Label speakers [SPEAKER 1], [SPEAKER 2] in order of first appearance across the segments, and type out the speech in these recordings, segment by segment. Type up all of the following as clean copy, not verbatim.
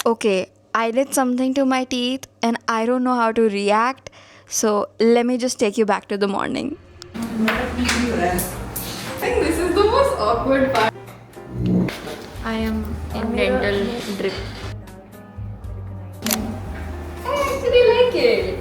[SPEAKER 1] Okay, I did something to my teeth and I don't know how to react. So let me just take you back to the morning. I think this is the most awkward part. I am in dental drip. I actually like it.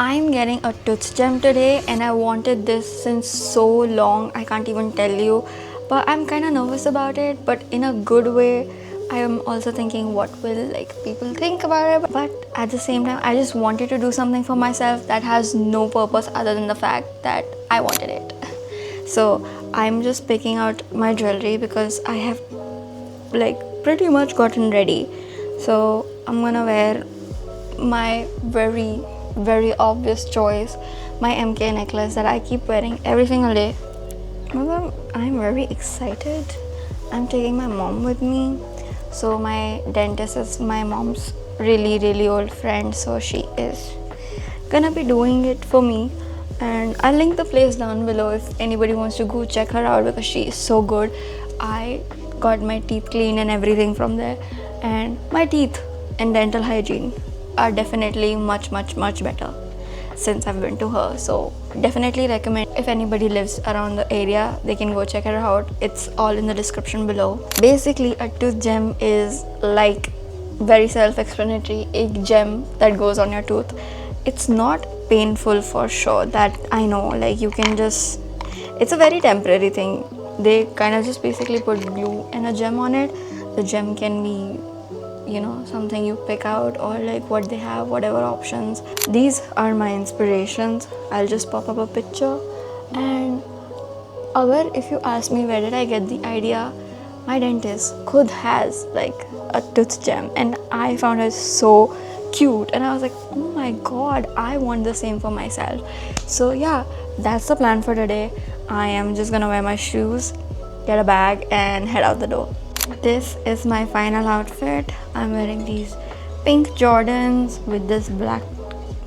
[SPEAKER 1] I'm getting a tooth gem today and I wanted this since so long. I can't even tell you. But I'm kind of nervous about it, but in a good way. I am also thinking what will like people think about it, but at the same time I just wanted to do something for myself that has no purpose other than the fact that I wanted it. So I'm just picking out my jewelry because I have like pretty much gotten ready. So I'm gonna wear my very obvious choice, my MK necklace that I keep wearing every single day. I'm very excited. I'm taking my mom with me. So my dentist is my mom's really old friend, so she is gonna be doing it for me, and I'll link the place down below if anybody wants to go check her out because she is so good. I got my teeth cleaned and everything from there, and my teeth and dental hygiene are definitely much better since I've been to her. So definitely recommend, if anybody lives around the area, they can go check her out. It's all in the description below. Basically, a tooth gem is like very self-explanatory, a gem that goes on your tooth. It's not painful for sure, that I know. Like you can just, it's a very temporary thing. They kind of just basically put glue and a gem on it. The gem can be, you know, something you pick out or like what they have, whatever options. These are my inspirations. I'll just pop up a picture. And agar if you ask me where did I get the idea, my dentist khud has like a tooth gem and I found it so cute and I was like, oh my god, I want the same for myself. So yeah, that's the plan for today. I am just gonna wear my shoes, get a bag and head out the door. This is my final outfit. I'm wearing these pink Jordans with this black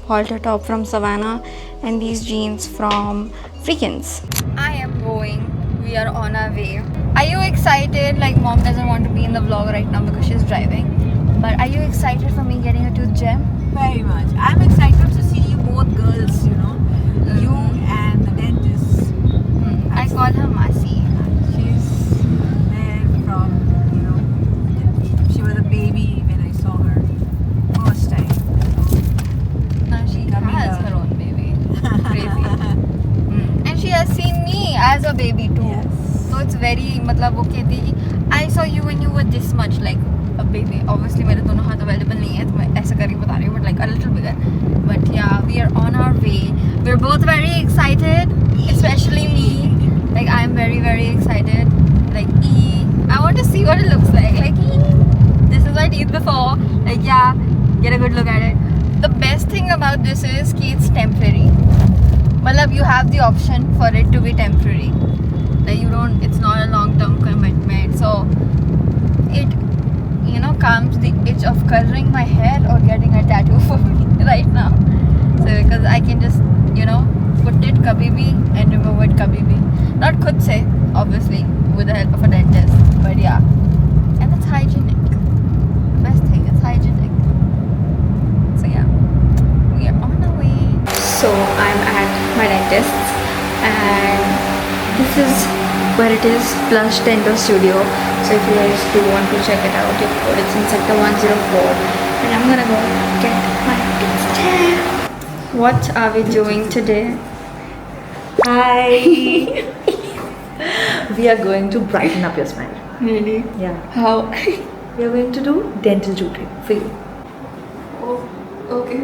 [SPEAKER 1] halter top from Savannah and these jeans from Freakins. I am going. We are on our way. Are you excited? Like mom doesn't want to be in the vlog right now because she's driving. But are you excited for me getting a tooth gem?
[SPEAKER 2] Very much. I'm excited to see you both girls, you know. You and the dentist.
[SPEAKER 1] I call her Masi.
[SPEAKER 2] She's there from, you know, she was a baby when I saw her first time.
[SPEAKER 1] Now she
[SPEAKER 2] Coming
[SPEAKER 1] has
[SPEAKER 2] up.
[SPEAKER 1] her own baby. Crazy. And she has seen me as a baby too.
[SPEAKER 2] Yes.
[SPEAKER 1] So it's very, मतलब वो कहती है कि I saw you when you were this much like a baby. Obviously मेरे दोनों हाथ available नहीं है तो मैं ऐसे करके बता रही हूँ, but like a little bigger. But yeah, we are on our way. We're both very excited, especially me. Like I'm very excited. Like I want to see what it looks like. Like this is my teeth before. Like yeah, get a good look at it. The best thing about this is कि it's temporary. मतलब you have the option for it to be temporary. Like you don't, it's not a long-term commitment. So it, you know, calms the itch of coloring my hair or getting a tattoo for me right now. So because I can just, you know, put it kabhi bhi and remove it kabhi bhi. Not khud se, obviously, with the help of a dentist. But yeah, and it's hygienic. Best thing, it's hygienic. So yeah, we are on our way. So I'm at my dentist's and this is where it is, Plush Dental Studio. So if you guys do want to check it out, you can go. It's in sector 104 and I'm gonna go get my tooth gem. What are we doing today?
[SPEAKER 2] Hi. We are going to brighten up your smile.
[SPEAKER 1] Really?
[SPEAKER 2] Yeah.
[SPEAKER 1] How?
[SPEAKER 2] We are going to do dental jewelry for you.
[SPEAKER 1] Oh, okay.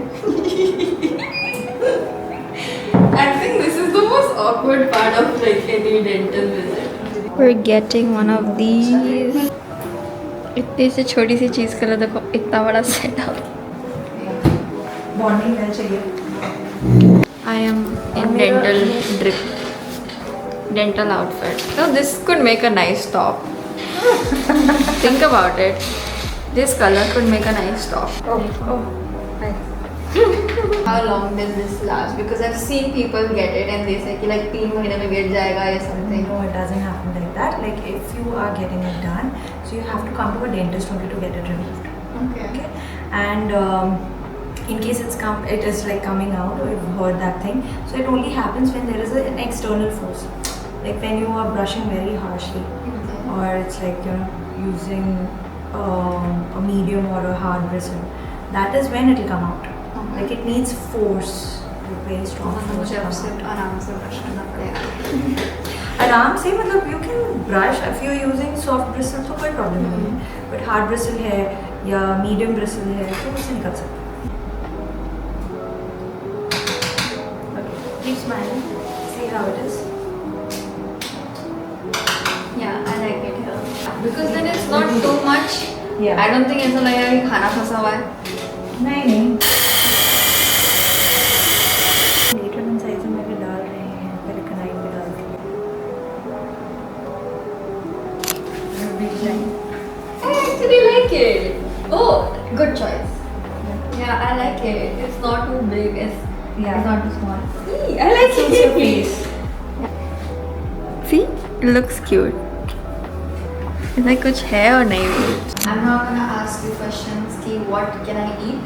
[SPEAKER 1] I think this is the most awkward part of like any dental visit. We're getting one of these. इतनी सी छोटी सी चीज़ के लिए देखो इतना बड़ा setup.
[SPEAKER 2] Bonding nail चाहिए.
[SPEAKER 1] I am in dental drip, dental outfit. So this could make a nice top. Think about it. This color could make a nice top.
[SPEAKER 2] Oh. Hi.
[SPEAKER 1] How long does this last? Because I've seen people get it and they say कि like 3 महीने में गिर जाएगा या something.
[SPEAKER 2] No, it doesn't happen like that. Like if you are getting it done, so you have to come to a dentist only to get it removed.
[SPEAKER 1] Okay.
[SPEAKER 2] And in case it is like coming out, or you've heard that thing. So it only happens when there is an external force, like when you are brushing very harshly, or it's like you're using a medium or a hard bristle. That is when it will come out.
[SPEAKER 1] Okay.
[SPEAKER 2] Like it needs force, like very strong
[SPEAKER 1] तो
[SPEAKER 2] force.
[SPEAKER 1] मुझे
[SPEAKER 2] to
[SPEAKER 1] अब
[SPEAKER 2] come
[SPEAKER 1] से
[SPEAKER 2] out.
[SPEAKER 1] आराम से brush करना पड़ेगा.
[SPEAKER 2] आराम से मतलब you can brush if you're using soft bristle तो कोई प्रॉब्लम नहीं है, but hard bristle है या medium bristle है तो उससे निकल सकता है. Okay, keep smiling. See how it is.
[SPEAKER 1] Yeah, I like it here. Because then it's not too much.
[SPEAKER 2] Yeah.
[SPEAKER 1] I don't think ऐसा लगेगा कि खाना फंसा हुआ है.
[SPEAKER 2] नहीं. Later incisor में भी डाल रहे हैं, पहले कनाइन में डालते हैं.
[SPEAKER 1] I actually like it. Oh, good choice. Yeah, I like it. It's not too big. It's not too small. I like
[SPEAKER 2] Suits your face.
[SPEAKER 1] See, it looks cute. Is there कुछ है और नहीं? I'm not gonna ask you questions. कि what can I eat?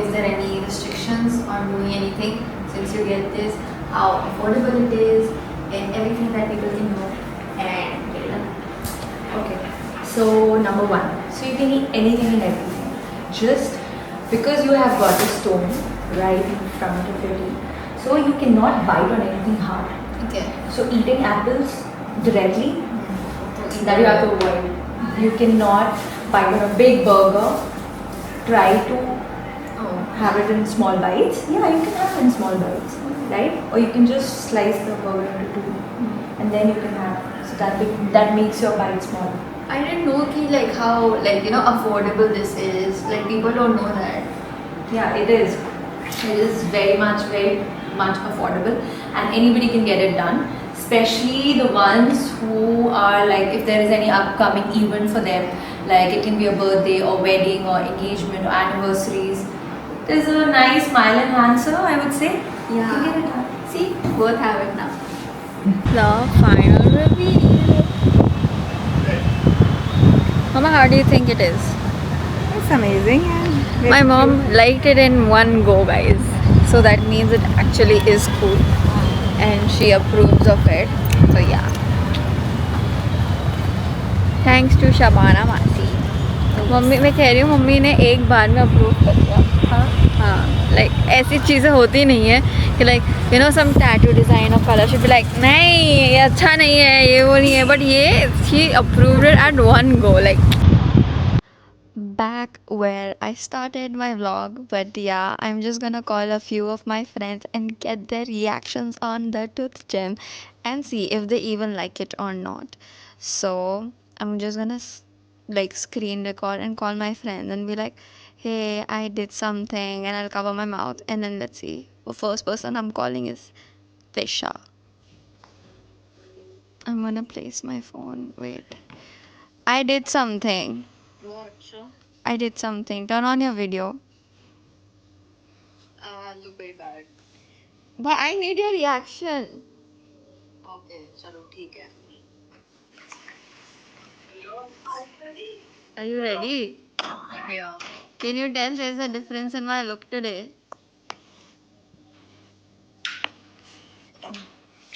[SPEAKER 1] Is there any restrictions on doing anything since you get this? How affordable it is, and everything that people can know and get it done.
[SPEAKER 2] Okay, so number one, so you can eat anything and everything. Just because you have got a stone right in front of your teeth, so you cannot bite on anything hard.
[SPEAKER 1] Okay.
[SPEAKER 2] So eating apples directly, that you have to avoid. You cannot bite on a big burger. Try to have it in small bites. Yeah, you can have it in small bites, right? Or you can just slice the burger into two, and then you can have. So that makes your bite small.
[SPEAKER 1] I didn't know कि like how like affordable this is. Like people don't know that.
[SPEAKER 2] Yeah, it is. It is very much affordable, and anybody can get it done. Especially the ones who are like, if there is any upcoming event for them, like it can be a birthday or wedding or engagement or anniversaries. There's a nice smile enhancer, I would say. You can get it done.
[SPEAKER 1] See, both have it now. The final reveal. Mama, how do you think it is?
[SPEAKER 2] It's amazing. And
[SPEAKER 1] My mom liked it in one go, guys. So that means it actually is cool. And she approves of it. So yeah. Thanks to Shabana Masi. Mummy मैं कह रही हूँ mummy ने एक बार में approve कर दिया. हाँ लाइक ऐसी चीज़ें होती नहीं है कि लाइक सम टैटू डिज़ाइन और कलर शुड बी लाइक नहीं ये अच्छा नहीं है ये वो नहीं है बट ये she approved it at one go like. Back where I started my vlog, but yeah, I'm just gonna call a few of my friends and get their reactions on the tooth gem and see if they even like it or not. So I'm just gonna like screen record and call my friends and be like, hey, I did something, and I'll cover my mouth and then let's see. The first person I'm calling is Tisha. I'm gonna place my phone. Wait. I did something. I did something. Turn on your video.
[SPEAKER 3] Look very bad.
[SPEAKER 1] But I need your reaction.
[SPEAKER 3] Okay, चलो ठीक है.
[SPEAKER 1] Are you ready?
[SPEAKER 3] Yeah.
[SPEAKER 1] Can you tell there's a difference in my look today?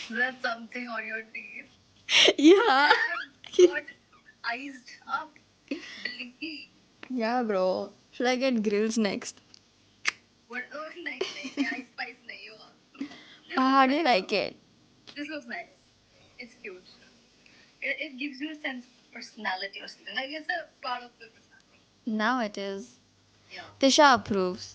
[SPEAKER 3] There's something on your teeth.
[SPEAKER 1] Yeah.
[SPEAKER 3] Got iced up. Blinky.
[SPEAKER 1] Yeah, bro. Should I get grills next?
[SPEAKER 3] What? Oh, नहीं, ice spice नहीं हुआ.
[SPEAKER 1] How do you like it?
[SPEAKER 3] This looks nice. It's cute. It gives you a sense of personality or something. Like it's a part of the personality.
[SPEAKER 1] Now it is.
[SPEAKER 3] Yeah.
[SPEAKER 1] Tisha approves.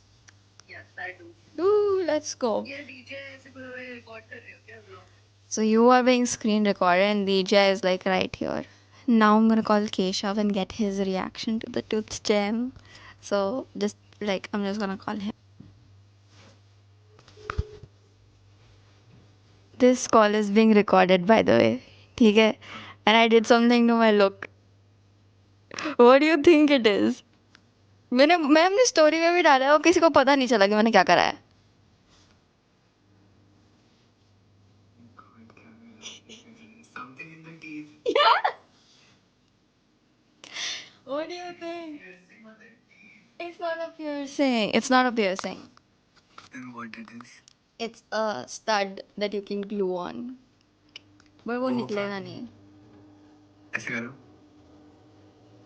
[SPEAKER 3] Yes, I do.
[SPEAKER 1] Ooh, let's go.
[SPEAKER 3] ये DJ ऐसे कोई record कर रहे हो क्या vlog?
[SPEAKER 1] So you are being screen recorded and DJ is like right here. Now I'm gonna call Keshav and get his reaction to the tooth gem. So just like I'm just gonna call him. This call is being recorded by the way. ठीक है? And I did something to my look. What do you think it is? मैं अपनी story में भी डाला है और किसी को पता नहीं चला कि मैंने क्या करा है. a thing. It's not a piercing. It's not a piercing.
[SPEAKER 4] Then what it is?
[SPEAKER 1] It's a stud that you can glue on. पर वो निकलेगा नहीं.
[SPEAKER 4] ऐसे करो.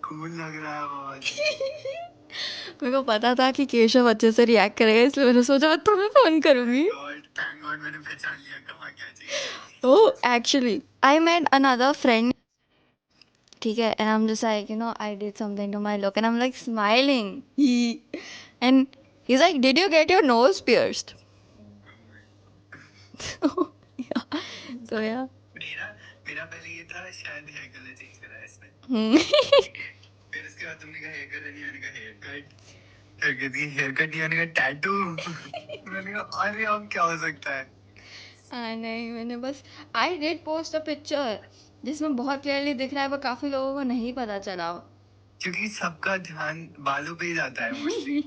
[SPEAKER 4] कूल लग रहा है बहुत.
[SPEAKER 1] मेरे को पता था कि केशव अच्छे से रिएक्ट करेगा, इसलिए मैंने सोचा मैं तुम्हें फोन करूंगी.
[SPEAKER 4] Thank God मैंने पहचान लिया कहाँ क्या चाहिए.
[SPEAKER 1] Oh, actually, I met another friend. ठीक है, and I'm just like, I did something to my look, and I'm like smiling. And he's like, did you get your nose pierced? Yeah. So yeah.
[SPEAKER 4] मेरा पहले ये था शायद hair colour change करा है इसने. फिर उसके बाद तुमने कहा हेयर कलर नहीं, मैंने कहा हेयर कट. फिर कहती है हेयर कट नहीं, मैंने कहा टैटू. मैंने कहा अरे अब क्या हो सकता है.
[SPEAKER 1] नहीं, मैंने बस I did post a picture जिसमें बहुत क्लियरली दिख रहा है, पर काफी लोगों को नहीं पता चला.
[SPEAKER 4] क्योंकि सबका ध्यान बालों पे ही जाता है मोस्टली.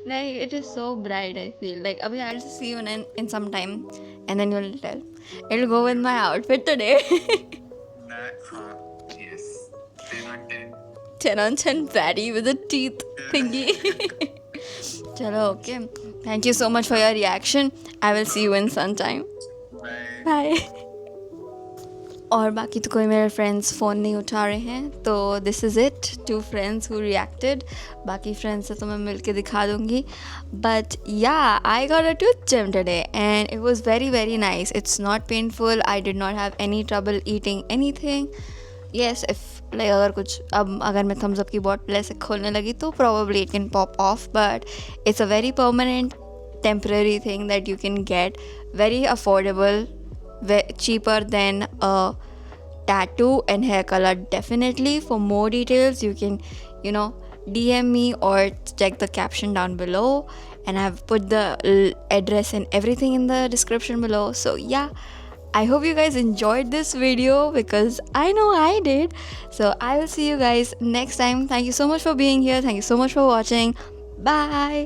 [SPEAKER 1] नहीं, it is so bright, I feel like. अभी I'll see you in some time, and then you'll tell. It'll go with my outfit today.
[SPEAKER 4] हाँ, yes, 10 on 10.
[SPEAKER 1] 10 on 10 fatty with a teeth thingy. Chalo, okay. Thank you so much for your reaction. I will see you in some time.
[SPEAKER 4] Bye.
[SPEAKER 1] Bye. और बाकी तो कोई मेरे friends phone नहीं उठा रहे हैं, तो this is it. 2 friends who reacted. बाकी फ्रेंड्स से तो मैं मिल के दिखा दूँगी. But yeah, I got a tooth gem today and it was very very nice. It's not painful. I did not have any trouble eating anything. Yes, if like अगर मैं thumbs up की bottle ऐसे खोलने लगी तो probably it can pop off, but it's a very permanent temporary thing that you can get, very affordable, cheaper than a tattoo and hair color. Definitely, for more details you can DM me or check the caption down below, and I've put the address and everything in the description below. So yeah, I hope you guys enjoyed this video because I know I did. So I will see you guys next time. Thank you so much for being here. Thank you so much for watching. Bye.